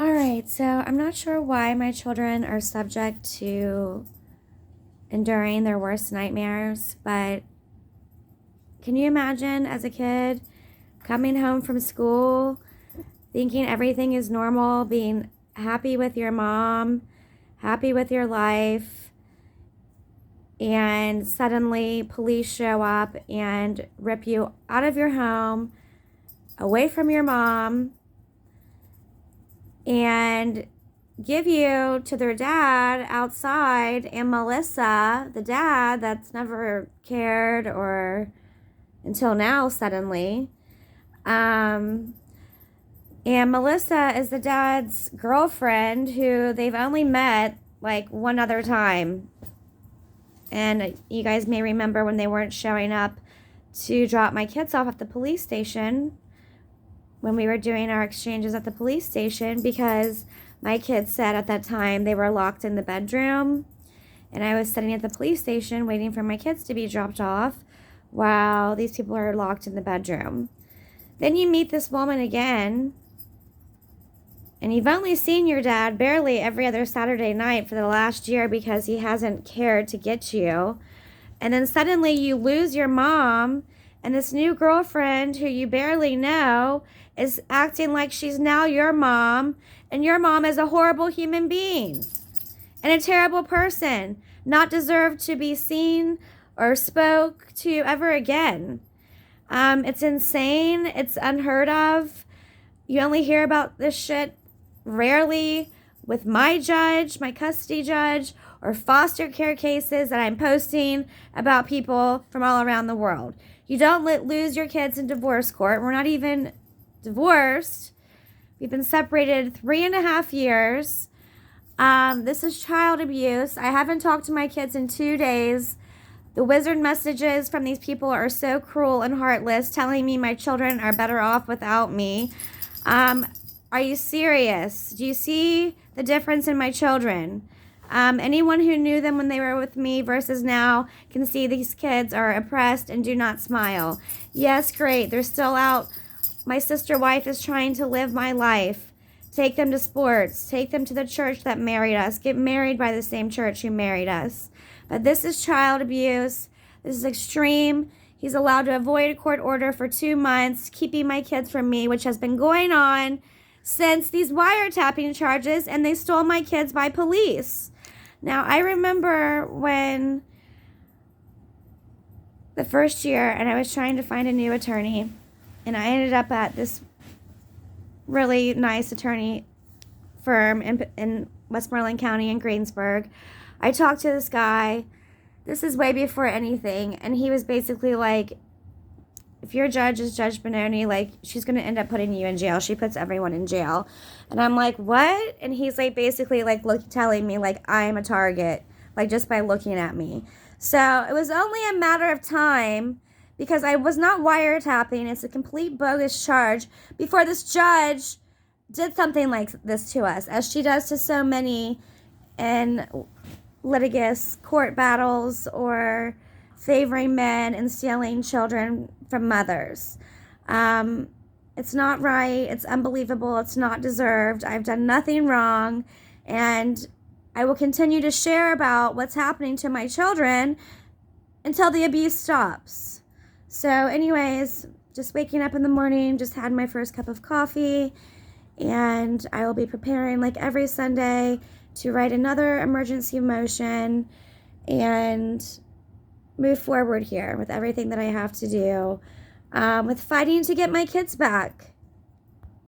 All right, so I'm not sure why my children are subject to enduring their worst nightmares, but can you imagine as a kid coming home from school, thinking everything is normal, being happy with your mom, happy with your life, and suddenly police show up and rip you out of your home, away from your mom, and give you to their dad outside, and Melissa, the dad that's never cared or until now suddenly, and Melissa is the dad's girlfriend who they've only met like one other time. And you guys may remember when they weren't showing up to drop my kids off at the police station when we were doing our exchanges at the police station, because my kids said at that time they were locked in the bedroom, and I was sitting at the police station waiting for my kids to be dropped off while these people are locked in the bedroom. Then you meet this woman again, and you've only seen your dad barely every other Saturday night for the last year because he hasn't cared to get you. And then suddenly you lose your mom, and this new girlfriend who you barely know is acting like she's now your mom, and your mom is a horrible human being and a terrible person, not deserved to be seen or spoke to ever again. It's insane. It's unheard of. You only hear about this shit rarely with my judge, my custody judge, or foster care cases that I'm posting about people from all around the world. You don't lose your kids in divorce court. We're not even divorced. We've been separated 3.5 years. This is child abuse. I haven't talked to my kids in 2 days. The wizard messages from these people are so cruel and heartless, telling me my children are better off without me. Are you serious? Do you see the difference in my children? Anyone who knew them when they were with me versus now can see these kids are oppressed and do not smile. Yes, great. They're still out. My sister wife is trying to live my life. Take them to sports. Take them to the church that married us. Get married by the same church who married us. But this is child abuse. This is extreme. He's allowed to avoid a court order for 2 months, keeping my kids from me, which has been going on since these wiretapping charges, and they stole my kids by police. Now, I remember when the first year, and I was trying to find a new attorney, and I ended up at this really nice attorney firm in Westmoreland County in Greensburg. I talked to this guy. This is way before anything, and he was basically like, if your judge is Judge Benoni, like, she's going to end up putting you in jail. She puts everyone in jail. And I'm like, what? And he's like, basically, like, telling me, like, I'm a target, like, just by looking at me. So it was only a matter of time, because I was not wiretapping. It's a complete bogus charge, before this judge did something like this to us, as she does to so many in litigious court battles, or favoring men and stealing children from mothers. It's not right. It's unbelievable. It's not deserved. I've done nothing wrong, and I will continue to share about what's happening to my children until the abuse stops. So anyways, just waking up in the morning, just had my first cup of coffee, and I will be preparing like every Sunday to write another emergency motion and move forward here with everything that I have to do, with fighting to get my kids back.